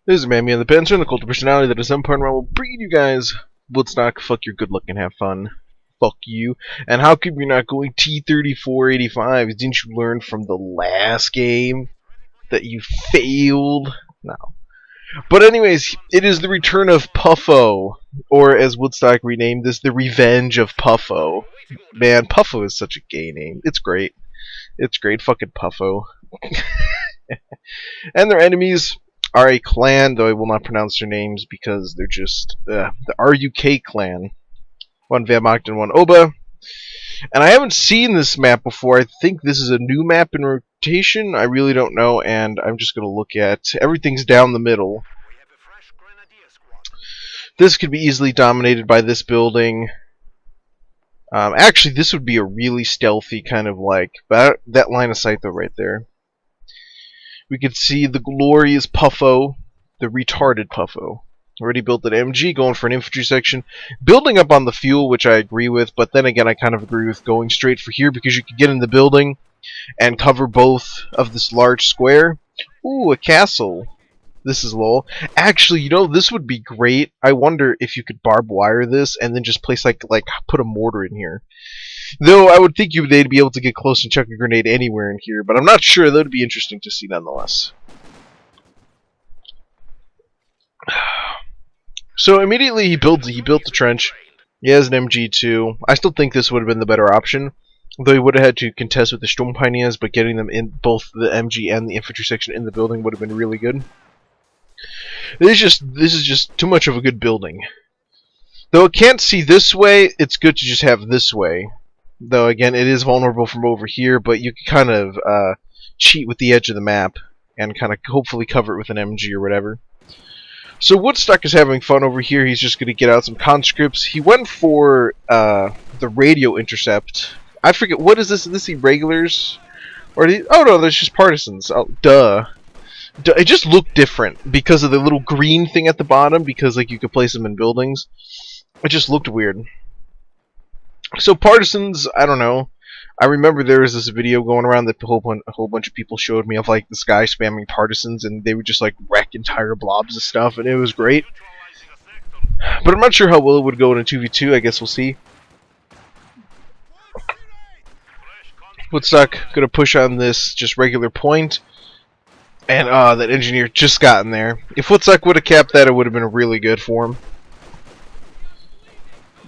This is Mammy and the Panzer, and the cult of personality that is some part of will breed you guys. Woodstock, fuck your good luck and have fun. Fuck you. And how come you're not going T-34-85? Didn't you learn from the last game that you failed? No. But anyways, it is the return of Puffo, or as Woodstock renamed this, the Revenge of Puffo. Man, Puffo is such a gay name. It's great. It's great. Fucking Puffo. And their enemies are a clan, though I will not pronounce their names because they're just the RUK clan. One Wehrmacht and one Oba. And I haven't seen this map before. I think this is a new map in rotation. I really don't know, and I'm just going to look at everything's down the middle. This could be easily dominated by this building. Actually, this would be a really stealthy kind of like that line of sight though right there. We could see the glorious Puffo, the retarded Puffo. Already built an MG, going for an infantry section. Building up on the fuel, which I agree with, but then again I kind of agree with going straight for here because you could get in the building and cover both of this large square. Ooh, a castle. This is lol. Actually, you know, this would be great. I wonder if you could barbed wire this and then just place like put a mortar in here. Though I would think they'd be able to get close and chuck a grenade anywhere in here, but I'm not sure. That would be interesting to see nonetheless. So immediately he built the trench. He has an MG too. I still think this would have been the better option, though he would have had to contest with the Sturmpioneers, but getting them in both the MG and the infantry section in the building would have been really good. This is just too much of a good building. Though it can't see this way, it's good to just have this way. Though again, it is vulnerable from over here, but you can kind of cheat with the edge of the map and kind of hopefully cover it with an MG or whatever. So Woodstock is having fun over here. He's just going to get out some conscripts. He went for the radio intercept. I forget, what is this? Is this irregulars? Or oh no, there's just partisans. Oh, duh. It just looked different because of the little green thing at the bottom, because like you could place them in buildings. It just looked weird. So partisans, I don't know. I remember there was this video going around that a whole bunch of people showed me of like this guy spamming partisans, and they would just like wreck entire blobs of stuff, and it was great. But I'm not sure how well it would go in a 2v2. I guess we'll see. Woodstock gonna push on this just regular point, and that engineer just got in there. If Woodstock would have capped that, it would have been really good for him.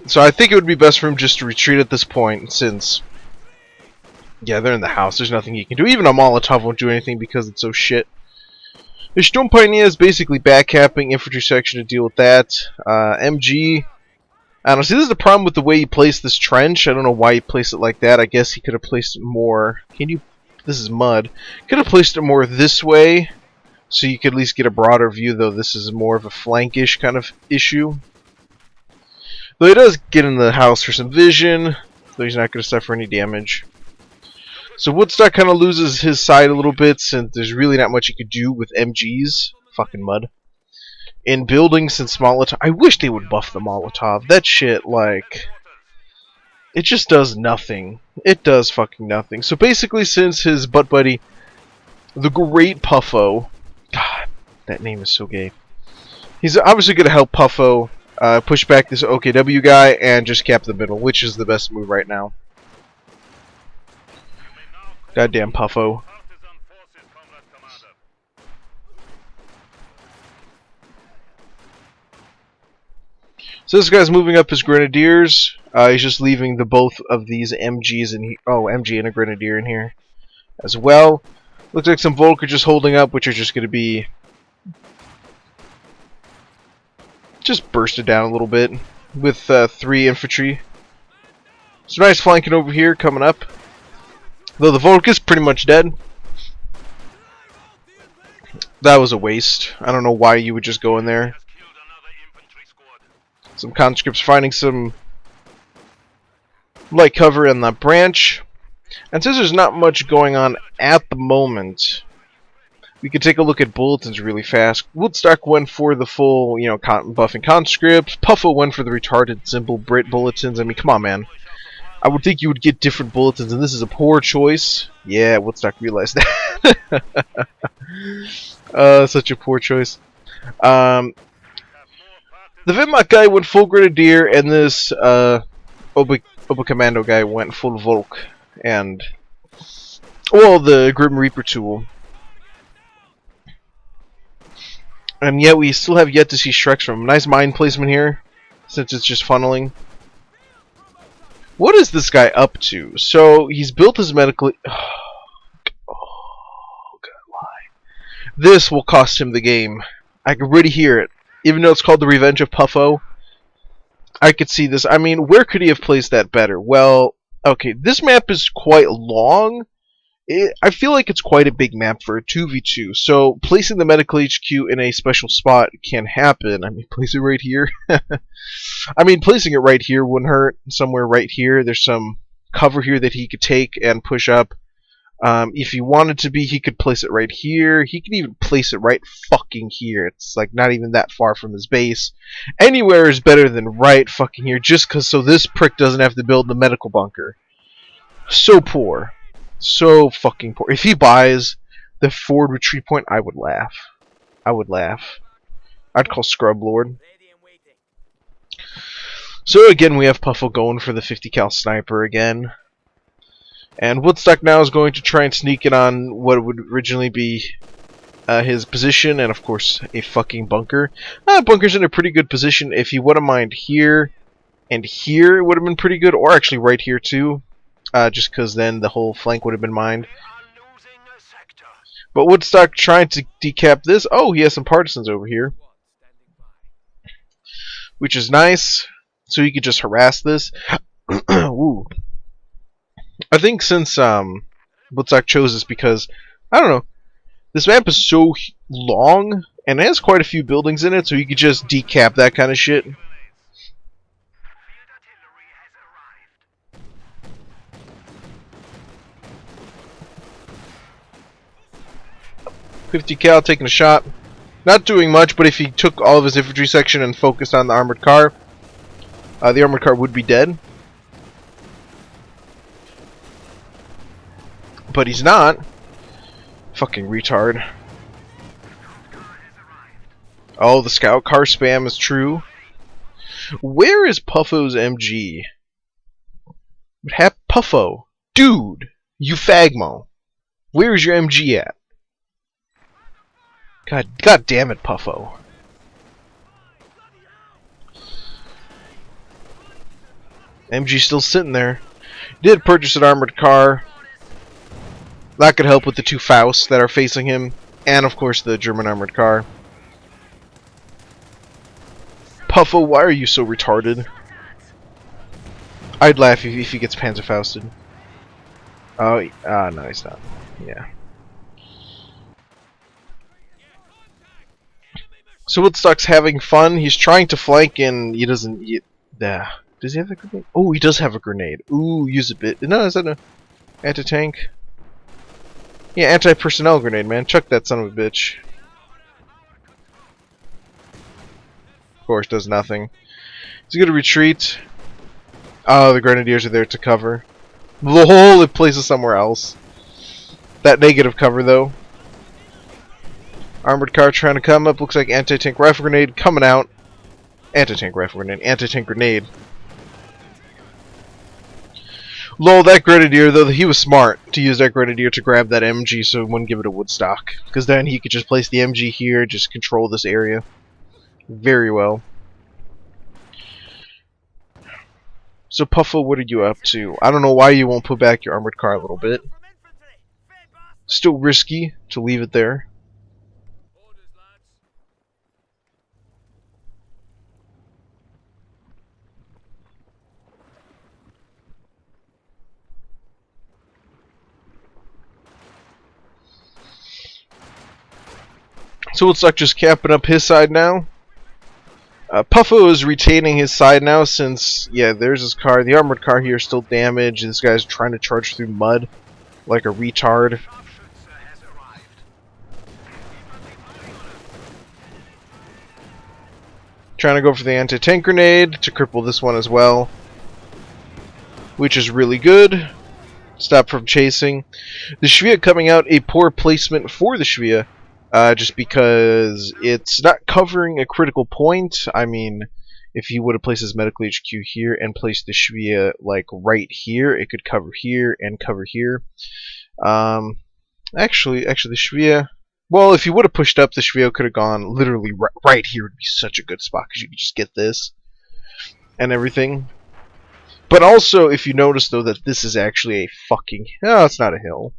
So I think it would be best for him just to retreat at this point, since yeah, they're in the house. There's nothing he can do. Even a Molotov won't do anything because it's so shit. The Sturmpioneer is basically backcapping infantry section to deal with that. MG. I don't see. This is the problem with the way he placed this trench. I don't know why he placed it like that. I guess he could have placed it more. Can you? This is mud. Could have placed it more this way, so you could at least get a broader view. Though this is more of a flankish kind of issue. Though he does get in the house for some vision, though he's not going to suffer any damage. So Woodstock kind of loses his side a little bit, since there's really not much he could do with MGs. Fucking mud. In building, since Molotov... I wish they would buff the Molotov. That shit, like... it just does nothing. It does fucking nothing. So basically, since his butt buddy, the great Puffo... God, that name is so gay. He's obviously going to help Puffo push back this OKW guy and just cap the middle, which is the best move right now. Goddamn Puffo. So this guy's moving up his grenadiers. He's just leaving the both of these MGs in here. Oh, MG and a grenadier in here as well. Looks like some Volk are just holding up, which are just going to be just bursted down a little bit with 3 infantry. So nice flanking over here coming up. Though the Volk is pretty much dead. That was a waste. I don't know why you would just go in there. Some conscripts finding some light cover in that branch. And since there's not much going on at the moment, we could take a look at bulletins really fast. Woodstock went for the full, you know, buffing conscripts. Puffo went for the retarded simple Brit bulletins. I mean, come on, man. I would think you would get different bulletins, and this is a poor choice. Yeah, Woodstock realized that. Such a poor choice. The Wehrmacht guy went full Grenadier, and this Oberkommando guy went full Volk. And, well, the Grim Reaper tool. And yet we still have yet to see Shreks from him. Nice mine placement here, since it's just funneling. What is this guy up to? So, he's built his medical... Oh, God, why? This will cost him the game. I can really hear it. Even though it's called the Revenge of Puffo, I could see this. I mean, where could he have placed that better? Well, okay, this map is quite long. I feel like it's quite a big map for a 2v2, so placing the medical HQ in a special spot can happen. I mean, place it right here. I mean, placing it right here wouldn't hurt. Somewhere right here, there's some cover here that he could take and push up. If he wanted to be, he could place it right here. He could even place it right fucking here. It's like not even that far from his base. Anywhere is better than right fucking here, just cause so this prick doesn't have to build the medical bunker. So poor. So fucking poor. If he buys the forward retreat point, I would laugh. I would laugh. I'd call Scrub Lord. So again, we have Puffo going for the 50 cal sniper again. And Woodstock now is going to try and sneak in on what would originally be his position, and of course a fucking bunker. Bunker's in a pretty good position. If he wouldn't mind here and here, it would have been pretty good, or actually right here too. Just because then the whole flank would have been mined. But Woodstock trying to decap this. Oh, he has some partisans over here, which is nice. So he could just harass this. Ooh. I think since Woodstock chose this because, I don't know, this map is so long and it has quite a few buildings in it, so you could just decap that kind of shit. 50 cal taking a shot. Not doing much, but if he took all of his infantry section and focused on the armored car would be dead. But he's not. Fucking retard. Oh, the scout car spam is true. Where is Puffo's MG? Puffo? Dude! You fagmo. Where is your MG at? God damn it, Puffo. MG still sitting there. Did purchase an armored car. That could help with the two Fausts that are facing him. And of course the German armored car. Puffo, why are you so retarded? I'd laugh if he gets Panzerfausted. Oh, no he's not. Yeah. So Woodstock's having fun. He's trying to flank and he doesn't... Does he have a grenade? Oh, he does have a grenade. Ooh, use a bit. No, is that an anti-tank? Yeah, anti-personnel grenade, man. Chuck that son of a bitch. Of course, does nothing. He's gonna retreat. Oh, the grenadiers are there to cover. Lol, it places somewhere else. That negative cover, though. Armored car trying to come up. Looks like anti-tank rifle grenade coming out. Anti-tank rifle grenade. Anti-tank grenade. Lol, that grenadier, though, he was smart to use that grenadier to grab that MG so he wouldn't give it a Woodstock. Because then he could just place the MG here, just control this area. Very well. So, Puffo, what are you up to? I don't know why you won't put back your armored car a little bit. Still risky to leave it there. So Woodstock just capping up his side now. Puffo is retaining his side now since, yeah, there's his car. The armored car here is still damaged. This guy's trying to charge through mud like a retard. Trying to go for the anti-tank grenade to cripple this one as well, which is really good. Stop from chasing. The Shvia coming out, a poor placement for the Shvia. just because it's not covering a critical point. I mean, if he would have placed his medical HQ here and placed the Shvia like right here, it could cover here and cover here. Actually, the Shvia. Well, if you would have pushed up, the Shvia could have gone literally right here. Would be such a good spot because you could just get this and everything. But also, if you notice though that this is actually a fucking it's not a hill.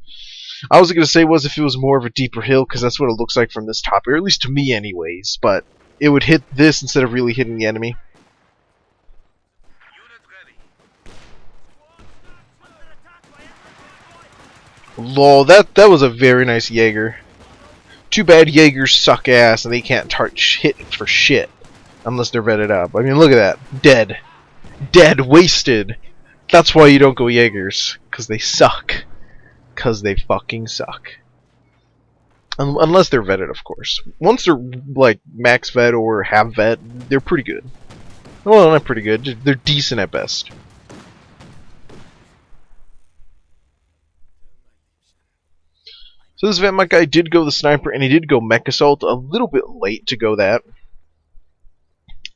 I was gonna say was if it was more of a deeper hill because that's what it looks like from this top, or at least to me, anyways. But it would hit this instead of really hitting the enemy. Lol, that was a very nice Jaeger. Too bad Jaegers suck ass and they can't hit for shit unless they're vetted up. I mean, look at that, dead, wasted. That's why you don't go Jaegers, because they suck. Because they fucking suck. Unless they're vetted, of course. Once they're like max vet or half vet, they're pretty good. Well, not pretty good. They're decent at best. So this Vetmach guy did go the sniper, and he did go mech assault. A little bit late to go that,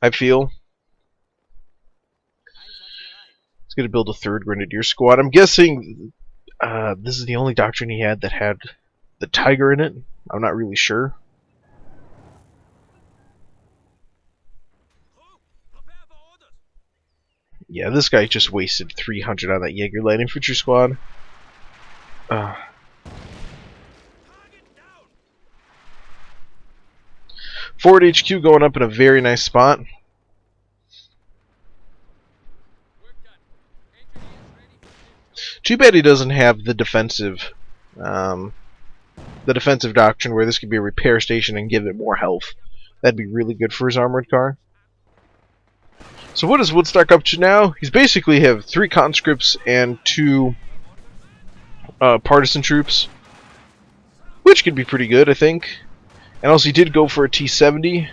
I feel. He's going to build a third Grenadier squad. I'm guessing this is the only doctrine he had that had the Tiger in it. I'm not really sure. Yeah, this guy just wasted 300 on that Jaeger light infantry squad. Forward HQ going up in a very nice spot. Too bad he doesn't have the defensive doctrine where this could be a repair station and give it more health. That'd be really good for his armored car. So what is Woodstock up to now? He's basically have 3 conscripts and 2 partisan troops, which could be pretty good, I think. And also he did go for a T-70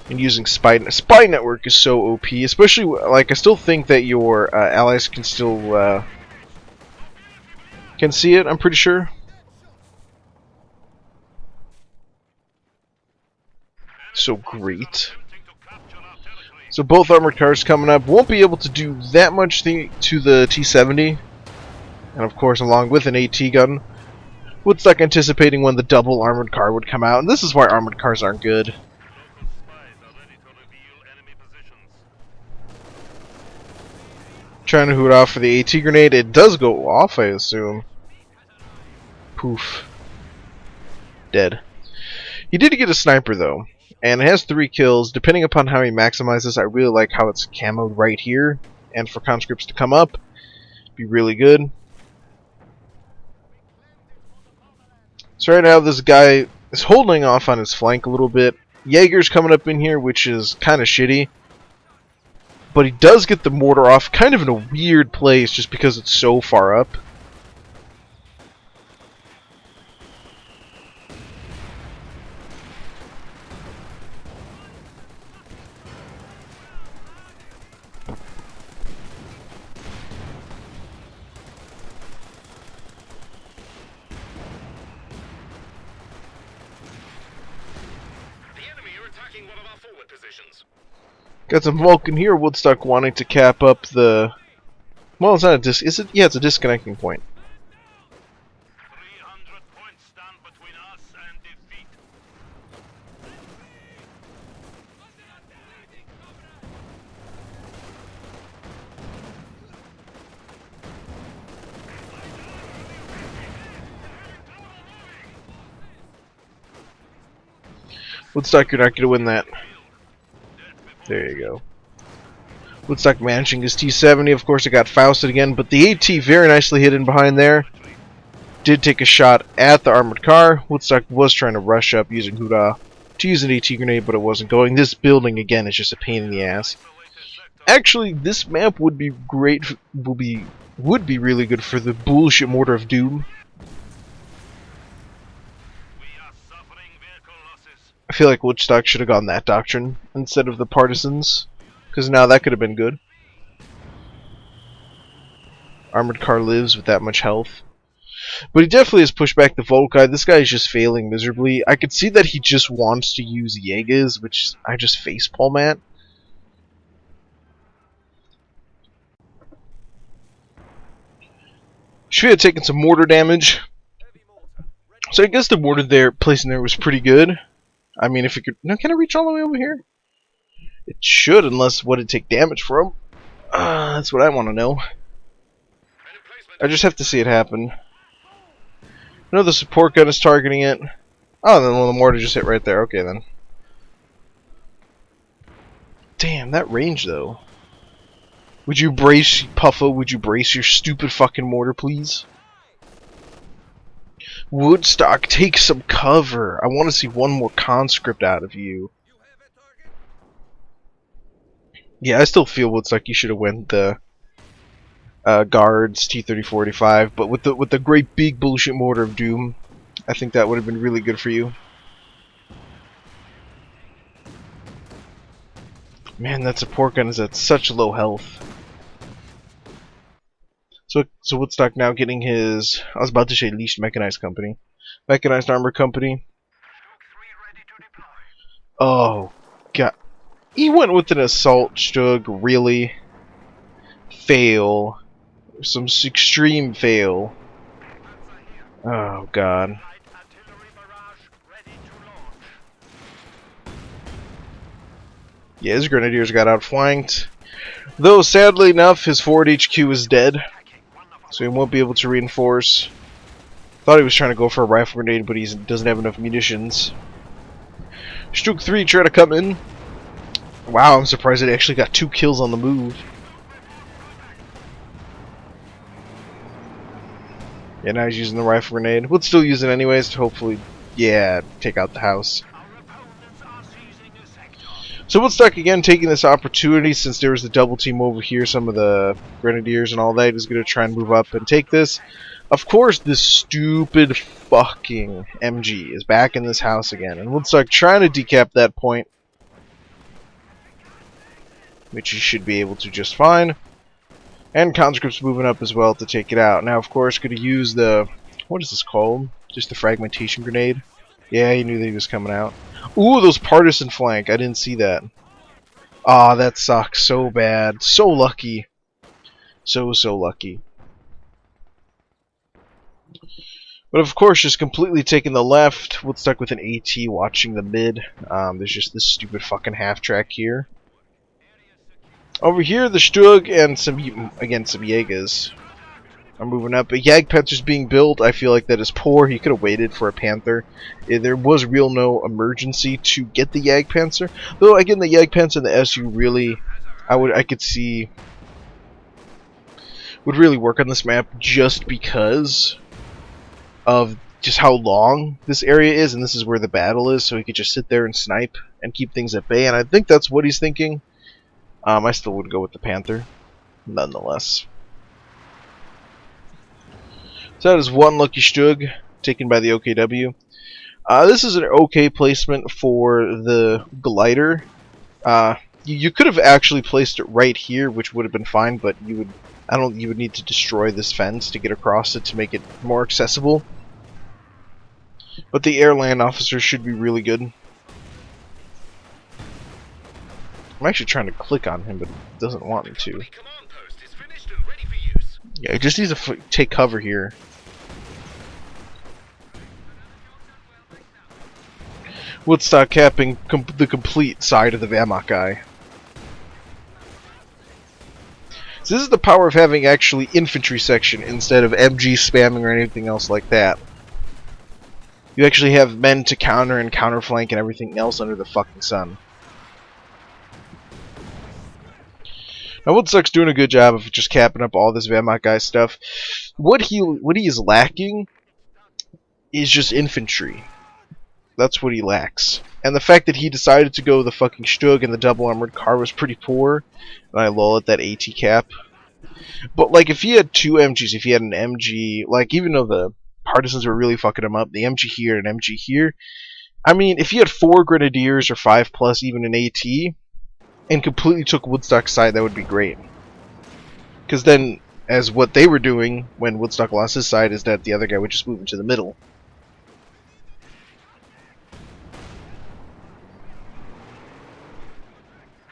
and using spy network is so OP, especially like I still think that your allies can still can see it. I'm pretty sure. So great. So both armored cars coming up. Won't be able to do that much to the T-70, and of course along with an AT gun. Woodstock anticipating when the double armored car would come out, and this is why armored cars aren't good. Trying to hoot off for the AT grenade. It does go off, I assume. Poof. Dead. He did get a sniper though, and it has 3 kills. Depending upon how he maximizes, I really like how it's camoed right here, and for conscripts to come up, be really good. So right now this guy is holding off on his flank a little bit. Jaeger's coming up in here, which is kind of shitty. But he does get the mortar off, kind of in a weird place, just because it's so far up. Got some Vulcan here. Woodstock wanting to cap up the... Well, it's not a dis... Is it? Yeah, it's a disconnecting point. 300 points stand between us and defeat. Woodstock, you're not going to win that. There you go. Woodstock managing his T-70. Of course, it got Fausted again, but the AT very nicely hidden behind there. Did take a shot at the armored car. Woodstock was trying to rush up using Huda to use an AT grenade, but it wasn't going. This building, again, is just a pain in the ass. Actually, this map would be great. Would be really good for the bullshit Mortar of Doom. I feel like Woodstock should have gone that doctrine instead of the partisans, because now that could have been good. Armored car lives with that much health. But he definitely has pushed back the Volkai. This guy is just failing miserably. I could see that he just wants to use Jaegers, which I just facepalm at. Should have taken some mortar damage. So I guess the mortar there, placing there was pretty good. I mean, if it could... Now, can I reach all the way over here? It should, unless what it'd take damage from. That's what I want to know. I just have to see it happen. I know the support gun is targeting it. Oh, then the mortar just hit right there. Okay, then. Damn, that range, though. Would you brace, Puffo, would you brace your stupid fucking mortar, please? Woodstock, take some cover. I want to see one more conscript out of you. Yeah, I still feel Woodstock, you should have went the guards T-30-45, but with the great big bullshit mortar of doom, I think that would have been really good for you. Man, that support gun is at such low health. So Woodstock now getting his, I was about to say least mechanized company. Mechanized armor company. Oh, God. He went with an assault Stug, really? Fail. Some extreme fail. Oh, God. Yeah, his grenadiers got outflanked. Though, sadly enough, his forward HQ is dead. So he won't be able to reinforce. Thought he was trying to go for a rifle grenade, but he doesn't have enough munitions. Stuk 3 try to come in. Wow, I'm surprised it actually got 2 kills on the move. Yeah, now he's using the rifle grenade. We'll still use it anyways to hopefully, yeah, take out the house. So Woodstock again taking this opportunity, since there was the double team over here, some of the grenadiers and all that, is going to try and move up and take this. Of course, this stupid fucking MG is back in this house again, and Woodstock trying to decap that point, which he should be able to just fine. And conscripts moving up as well to take it out. Now, of course, going to use the, what is this called? Just the fragmentation grenade. Yeah, he knew that he was coming out. Ooh, those partisan flank. I didn't see that. Aw, that sucks so bad. So lucky. So lucky. But of course, just completely taking the left. Woodstock with an AT watching the mid. There's just this stupid fucking half track here. Over here, the Stug and some Jaegers are moving up. A Jagdpanzer's being built. I feel like that is poor. He could have waited for a Panther. There was real no emergency to get the Jagdpanzer. Though again, the Jagdpanzer and the SU really, I could see would really work on this map just because of just how long this area is, and this is where the battle is. So he could just sit there and snipe and keep things at bay. And I think that's what he's thinking. I still would go with the Panther, nonetheless. So that is one lucky Stug taken by the OKW. This is an okay placement for the glider. You could have actually placed it right here, which would have been fine, but you would need to destroy this fence to get across it to make it more accessible. But the air-land officer should be really good. I'm actually trying to click on him, but it doesn't want me to. Yeah, he just needs to take cover here. Woodstock capping the complete side of the Wehrmacht guy. So this is the power of having actually infantry section instead of MG spamming or anything else like that. You actually have men to counter and counterflank and everything else under the fucking sun. Now Woodstock's doing a good job of just capping up all this Wehrmacht guy stuff. What he is lacking is just infantry. That's what he lacks. And the fact that he decided to go the fucking Stug and the double armored car was pretty poor. And I lull at that AT cap. But like if he had 2 MGs, if he had an MG, like even though the partisans were really fucking him up, the MG here and MG here, I mean if he had 4 grenadiers or 5 plus even an AT and completely took Woodstock's side, that would be great. Because then as what they were doing when Woodstock lost his side is that the other guy would just move into the middle.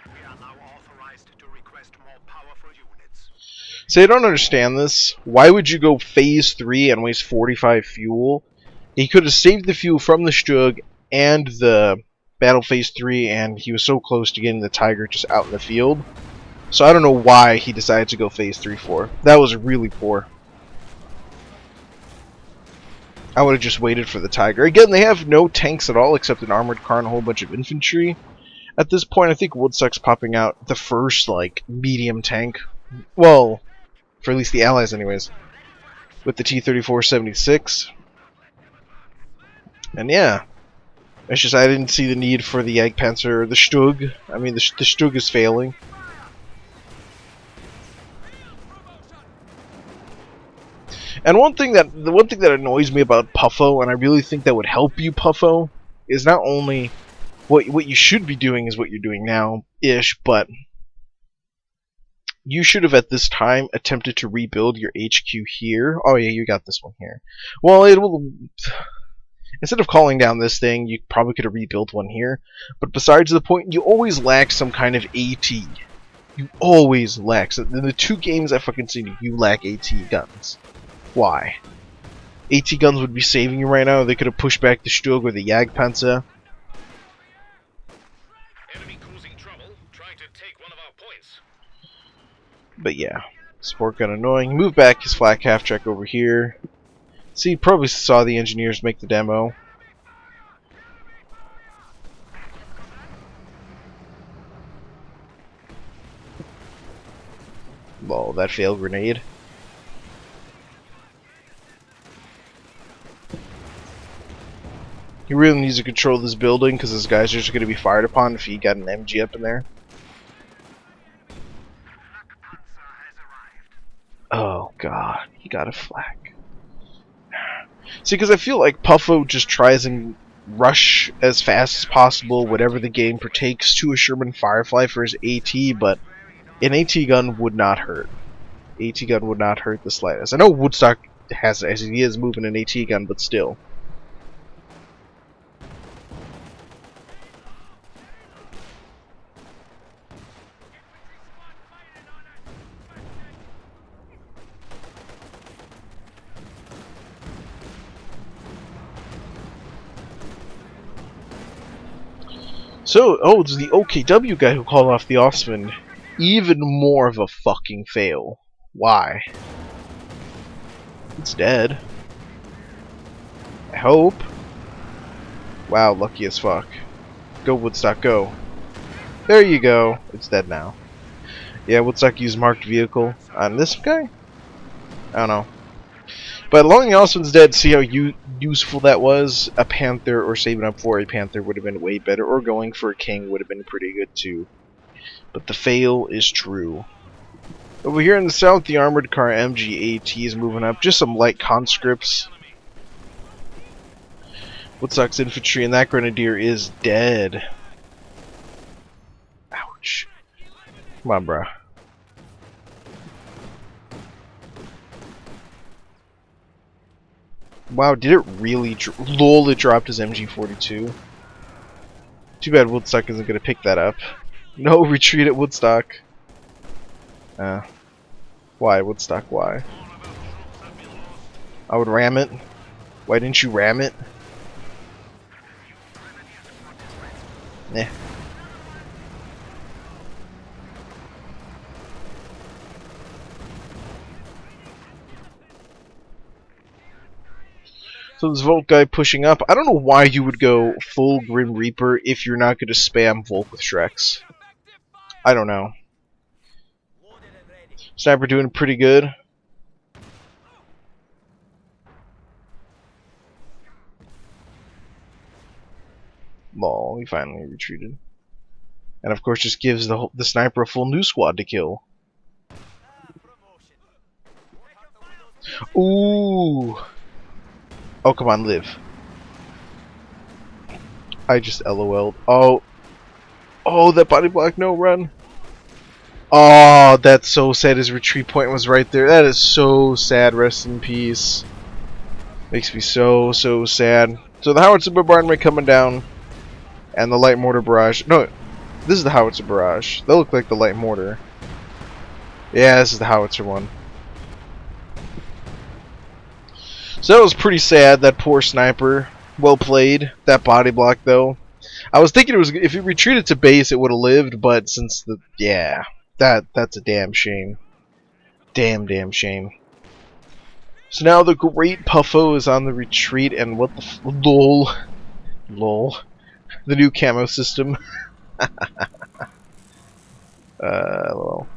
We are now authorized to request more powerful units. See, I don't understand this. Why would you go phase 3 and waste 45 fuel? He could have saved the fuel from the Stug and the battle phase 3, and he was so close to getting the Tiger just out in the field. So I don't know why he decided to go phase 3 for. That was really poor. I would have just waited for the Tiger. Again, they have no tanks at all except an armored car and a whole bunch of infantry. At this point, I think Woodstock's popping out the first, like, medium tank. Well, for at least the Allies anyways. With the T-34-76. And yeah. It's just I didn't see the need for the Jagdpanzer or the Stug. I mean, the Stug is failing. And the one thing that annoys me about PUFFO, and I really think that would help you, PUFFO, is not only what you should be doing is what you're doing now-ish, but you should have at this time attempted to rebuild your HQ here. Oh yeah, you got this one here. Well, it will. Instead of calling down this thing, you probably could have rebuilt one here. But besides the point, you always lack some kind of AT. You always lack. So in the 2 games I've fucking seen you lack AT guns. Why? AT guns would be saving you right now. They could have pushed back the Stug or the Jagdpanzer. Enemy causing trouble, trying to take one of our points. But yeah, sport gun annoying. Move back his flak half track over here. See, probably saw the engineers make the demo. Lol, that failed grenade. He really needs to control this building because his guys are just going to be fired upon if he got an MG up in there. Oh god, he got a flak. See, because I feel like PUFFO just tries and rush as fast as possible whatever the game partakes to a Sherman Firefly for his AT, but an AT gun would not hurt. AT gun would not hurt the slightest. I know Woodstock has it as he is moving an AT gun, but still. So, oh, it's the OKW guy who called off the Offsman. Even more of a fucking fail. Why? It's dead. I hope. Wow, lucky as fuck. Go, Woodstock, go. There you go. It's dead now. Yeah, Woodstock used marked vehicle on this guy? I don't know. But Long Osman's dead, see how useful that was? A Panther, or saving up for a Panther, would have been way better, or going for a King would have been pretty good too. But the fail is true. Over here in the south, the armored car MG-AT is moving up. Just some light conscripts. Woodstock's infantry, and that grenadier is dead. Ouch. Come on, bruh. Wow, did it really lol, it dropped his MG42. Too bad Woodstock isn't going to pick that up. No, retreat at Woodstock. Why, Woodstock, why? I would ram it. Why didn't you ram it? Nah. So this Volk guy pushing up. I don't know why you would go full Grim Reaper if you're not going to spam Volk with Shreks. I don't know. Sniper doing pretty good. Lol, he finally retreated. And of course just gives the sniper a full new squad to kill. Ooh. Oh, come on, live. I just LOL'd. Oh. Oh, that body block, no, run. Oh, that's so sad. His retreat point was right there. That is so sad. Rest in peace. Makes me so, so sad. So the howitzer bombardment coming down, and the light mortar barrage. No, this is the howitzer barrage. They look like the light mortar. Yeah, this is the howitzer one. So that was pretty sad. That poor sniper. Well played. That body block though. I was thinking it was if it retreated to base, it would have lived, but since the that's a damn shame. Damn shame. So now the great Puffo is on the retreat, and what the lol, the new camo system. Well,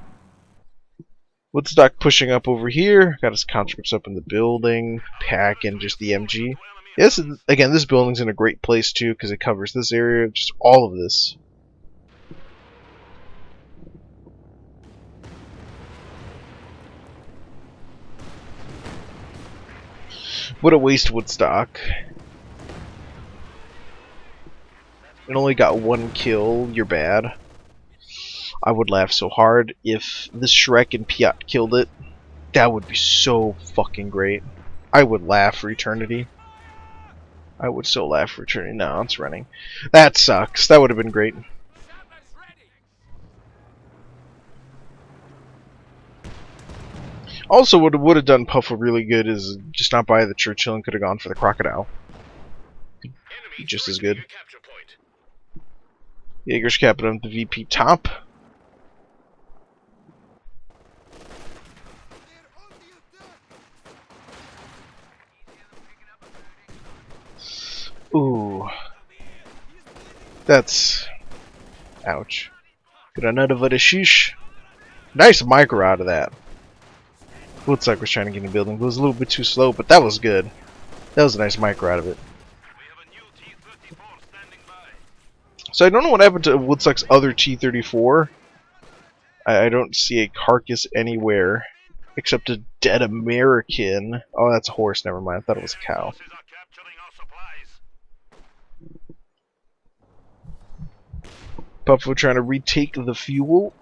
Woodstock pushing up over here. Got his conscripts up in the building, pack and just the MG. Yes, again, this building's in a great place too because it covers this area, just all of this. What a waste, Woodstock. It only got one kill. You're bad. I would laugh so hard if this Shrek and Piat killed it. That would be so fucking great. I would laugh for eternity. I would so laugh for eternity. No, it's running. That sucks. That would have been great. Also, what would have done Puffo really good is just not buy the Churchill and could have gone for the Crocodile. Just as good. Jaeger's capping up the VP top. Ooh. That's... ouch. Granada Vadashish. Nice micro out of that. Looks like we're trying to get in the building. It was a little bit too slow, but that was good. That was a nice micro out of it. So I don't know what happened to Woodstock's other T-34. I don't see a carcass anywhere. Except a dead American. Oh, that's a horse. Never mind. I thought it was a cow. Puffo trying to retake the fuel.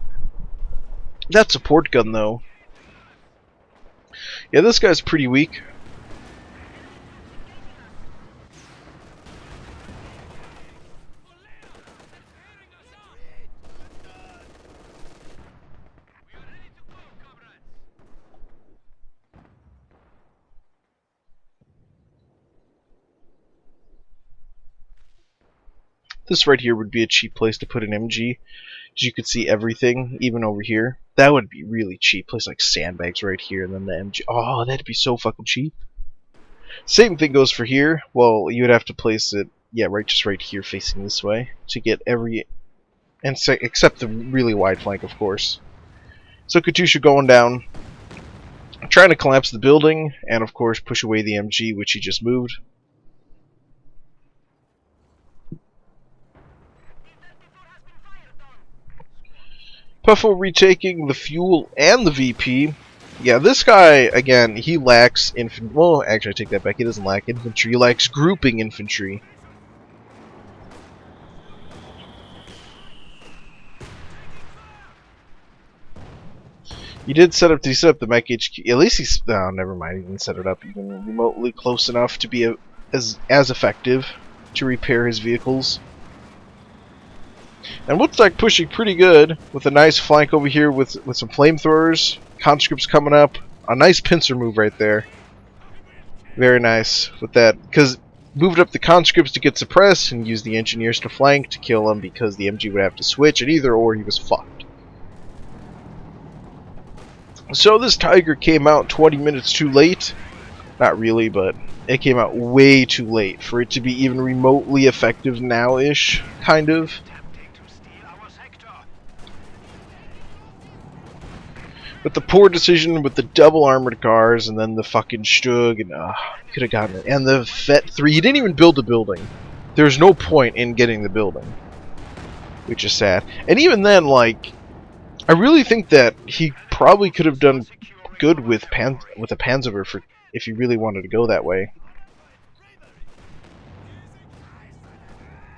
That support gun, though. Yeah, this guy's pretty weak. This right here would be a cheap place to put an MG. As you could see everything, even over here. That would be really cheap. Place like sandbags right here, and then the MG. Oh, that'd be so fucking cheap. Same thing goes for here. Well, you would have to place it, yeah, just right here, facing this way, to get every, except the really wide flank, of course. So Katusha going down, trying to collapse the building, and of course push away the MG, which he just moved. Puffo retaking the fuel and the VP. Yeah, this guy, again, he lacks infantry. Well, actually, I take that back. He doesn't lack infantry. He lacks grouping infantry. He did set up the mech HQ. At least he's... oh, never mind. He didn't set it up even remotely close enough to be as effective to repair his vehicles. And Woodstock pushing pretty good with a nice flank over here with some flamethrowers. Conscripts coming up. A nice pincer move right there. Very nice with that. Because moved up the conscripts to get suppressed and used the engineers to flank to kill him because the MG would have to switch, and either or he was fucked. So this Tiger came out 20 minutes too late. Not really, but it came out way too late for it to be even remotely effective now-ish, kind of. With the poor decision with the double armored cars and then the fucking Stug and could have gotten it. And the Vet 3, he didn't even build the building. There's no point in getting the building. Which is sad. And even then, like, I really think that he probably could have done good with a Panzer for if he really wanted to go that way.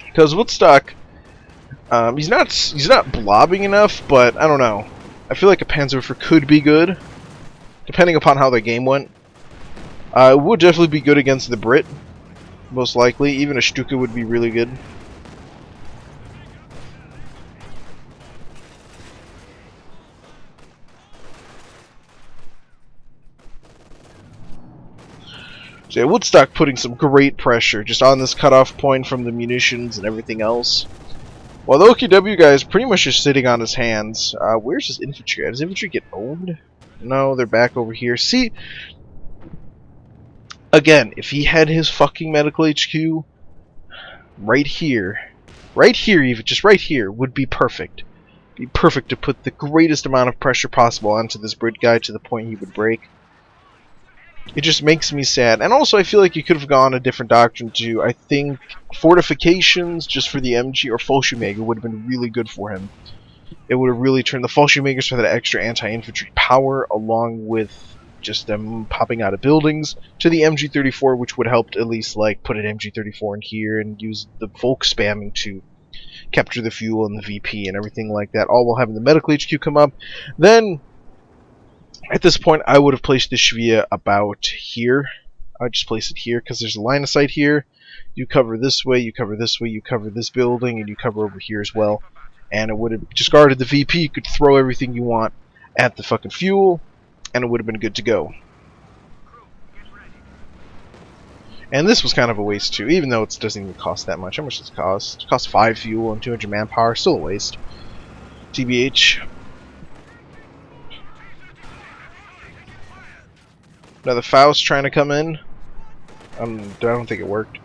Because Woodstock, he's not blobbing enough, but I don't know. I feel like a Panzerwerfer could be good, depending upon how the game went. It would definitely be good against the Brit, most likely. Even a Stuka would be really good. So yeah, Woodstock putting some great pressure just on this cutoff point from the munitions and everything else. While the OKW guy is pretty much just sitting on his hands. Where's his infantry at? Does infantry get owned? No, they're back over here. See, again, if he had his fucking medical HQ right here, even just right here, would be perfect. Be perfect to put the greatest amount of pressure possible onto this Brit guy to the point he would break. It just makes me sad. And also, I feel like you could have gone a different doctrine too. I think fortifications just for the MG or Fallschirmjäger would have been really good for him. It would have really turned the Fallschirmjägers for that extra anti-infantry power, along with just them popping out of buildings, to the MG34, which would help at least like put an MG34 in here and use the Volk spamming to capture the fuel and the VP and everything like that, all while having the medical HQ come up. Then, at this point, I would have placed the Schwier about here. I would just place it here because there's a line of sight here. You cover this way, you cover this way, you cover this building, and you cover over here as well. And it would have discarded the VP. You could throw everything you want at the fucking fuel, and it would have been good to go. And this was kind of a waste too, even though it doesn't even cost that much. How much does it cost? It costs 5 fuel and 200 manpower. Still a waste. TBH. Another Faust trying to come in. I don't think it worked.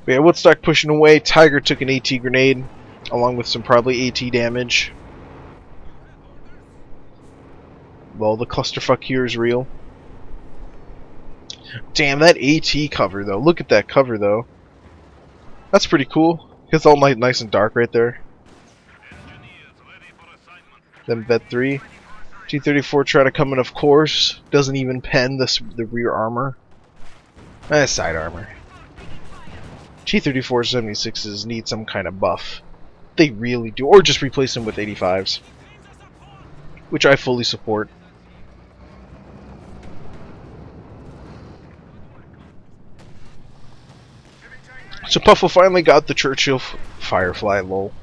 But yeah, Woodstock pushing away. Tiger took an AT grenade, along with some probably AT damage. Well, the clusterfuck here is real. Damn, that AT cover though. Look at that cover though. That's pretty cool. It's all nice and dark right there. Then Vet 3. T-34 try to come in, of course. Doesn't even pen the rear armor. Side armor. T-34 76s need some kind of buff. They really do. Or just replace them with 85s. Which I fully support. So PUFFO finally got the Churchill Firefly, lol.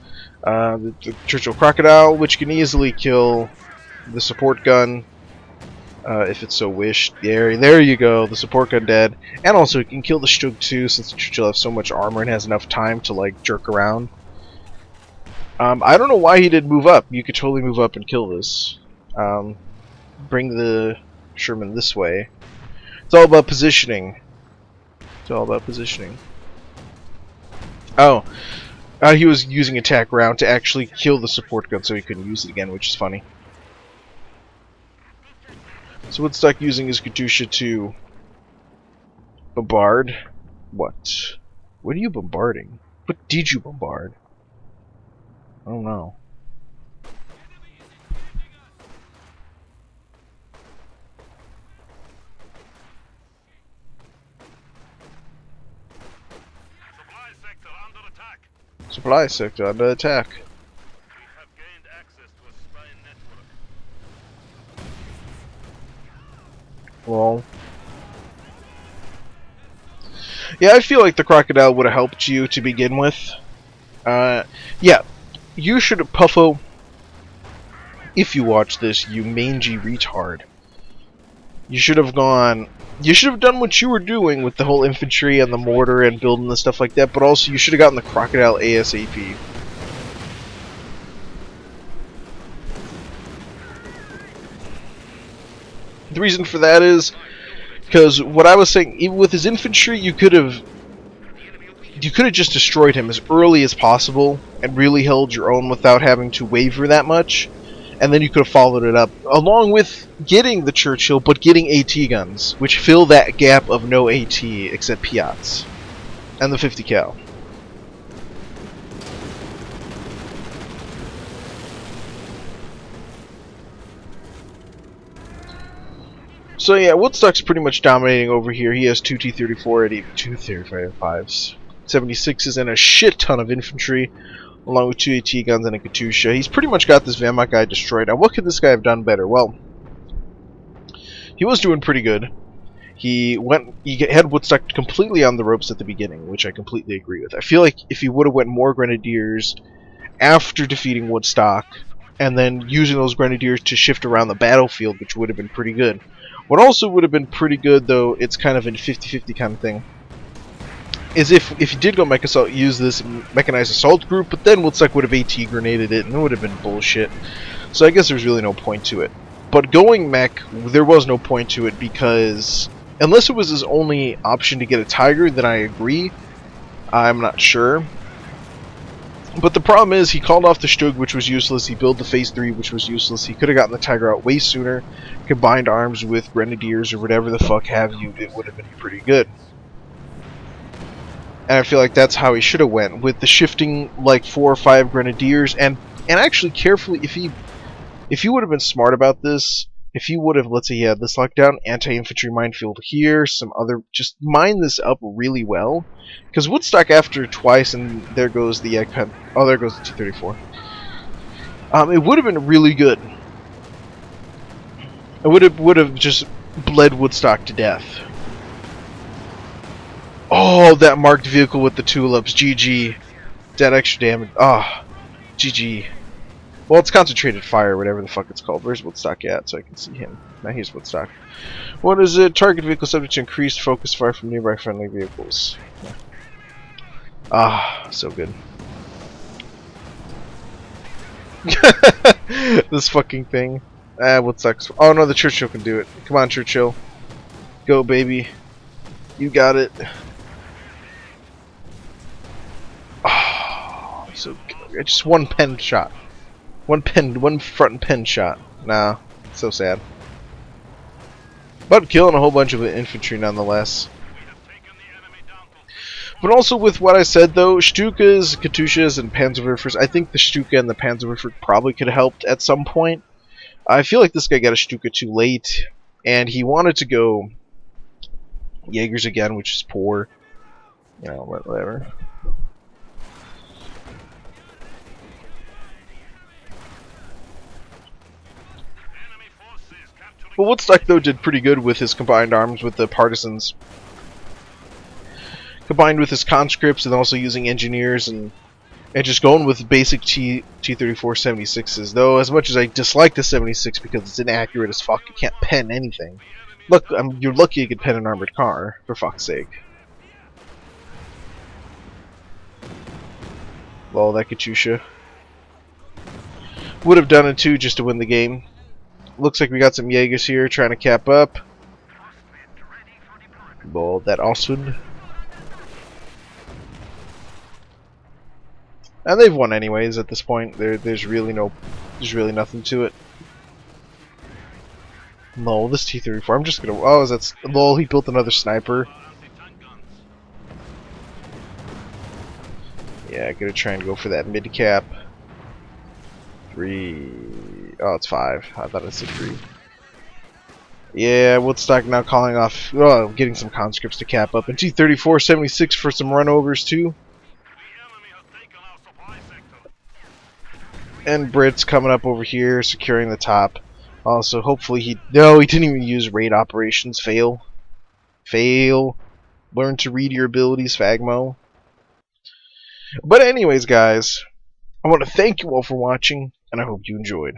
The Churchill Crocodile, which can easily kill the support gun, if it so wished. There you go, the support gun dead. And also it can kill the Stug too, since the Churchill has so much armor and has enough time to like jerk around. I don't know why he didn't move up. You could totally move up and kill this. Bring the Sherman this way. It's all about positioning. It's all about positioning. Oh, he was using attack round to actually kill the support gun so he couldn't use it again, which is funny. So Woodstock using his Katusha to bombard. What? What are you bombarding? What did you bombard? I don't know. Supply sector under attack. We have gained access to a spy network. Well. Yeah, I feel like the Crocodile would have helped you to begin with. Yeah. You should have, PUFFO, if you watch this, you mangy retard. You should have gone... You should have done what you were doing with the whole infantry and the mortar and building the stuff like that, but also you should have gotten the Crocodile ASAP. The reason for that is because what I was saying, even with his infantry, you could have just destroyed him as early as possible and really held your own without having to waver that much. And then you could have followed it up, along with getting the Churchill, but getting AT guns, which fill that gap of no AT except Piats. And the 50 cal. So yeah, Woodstock's pretty much dominating over here. He has 2 T-34 and 2 T-35s, 76s, and a shit ton of infantry. along with 2 AT guns and a Katusha. He's pretty much got this Vamok guy destroyed. Now, what could this guy have done better? Well, he was doing pretty good. He had Woodstock completely on the ropes at the beginning, which I completely agree with. I feel like if he would have went more Grenadiers after defeating Woodstock, and then using those Grenadiers to shift around the battlefield, which would have been pretty good. What also would have been pretty good, though, it's kind of a 50-50 kind of thing, is if you did go Mech Assault, use this Mechanized Assault group, but then Woodstock would have AT grenaded it, and it would have been bullshit. So I guess there's really no point to it. But going Mech, there was no point to it, because unless it was his only option to get a Tiger, then I agree. I'm not sure. But the problem is, he called off the Stug, which was useless. He built the Phase 3, which was useless. He could have gotten the Tiger out way sooner. Combined arms with Grenadiers or whatever the fuck have you, it would have been pretty good. And I feel like that's how he should have went, with the shifting like 4 or 5 Grenadiers, and actually carefully, if he would have been smart about this, if he would have, let's say he had this lockdown, anti-infantry minefield here, some other, just mine this up really well, because Woodstock after twice, and there goes the egg pen, oh, there goes the T-34. It would have been really good. It would have just bled Woodstock to death. Oh, that marked vehicle with the tulips, GG. That extra damage, ah, GG. Well, it's concentrated fire, whatever the fuck it's called. Where's Woodstock at, so I can see him? Now here's Woodstock. What is it? Target vehicle subject to increased focus fire from nearby friendly vehicles. Yeah. Ah, so good. This fucking thing. Ah, Woodstock's. Oh no, the Churchill can do it. Come on, Churchill. Go, baby. You got it. Oh, so good. Just one pen shot. One front and pen shot. Nah, so sad. But killing a whole bunch of infantry nonetheless. But also with what I said though, Stukas, Katyushas, and Panzerwerfers, I think the Stuka and the Panzerwerfer probably could have helped at some point. I feel like this guy got a Stuka too late, and he wanted to go Jaegers again, which is poor. You know, whatever. But Woodstock, though, did pretty good with his combined arms with the partisans. Combined with his conscripts and also using engineers and just going with basic T-34 76s. Though, as much as I dislike the 76 because it's inaccurate as fuck, you can't pen anything. Look, you're lucky you could pen an armored car, for fuck's sake. Lol, that Katyusha. Would have done it too just to win the game. Looks like we got some Jaegers here trying to cap up. Lol, that Oswin. And they've won anyways at this point. There's really nothing to it. Lol, this T-34. I'm just gonna. Oh, that's lol. He built another sniper. Yeah, gonna try and go for that mid cap. 3. Oh, it's 5. I thought it said 3. Yeah, Woodstock now calling off. Oh, getting some conscripts to cap up. And T-34 76 for some runovers too. And Brits coming up over here, securing the top. Also, hopefully he didn't even use raid operations. Fail. Learn to read your abilities, Fagmo. But anyways, guys, I want to thank you all for watching, and I hope you enjoyed.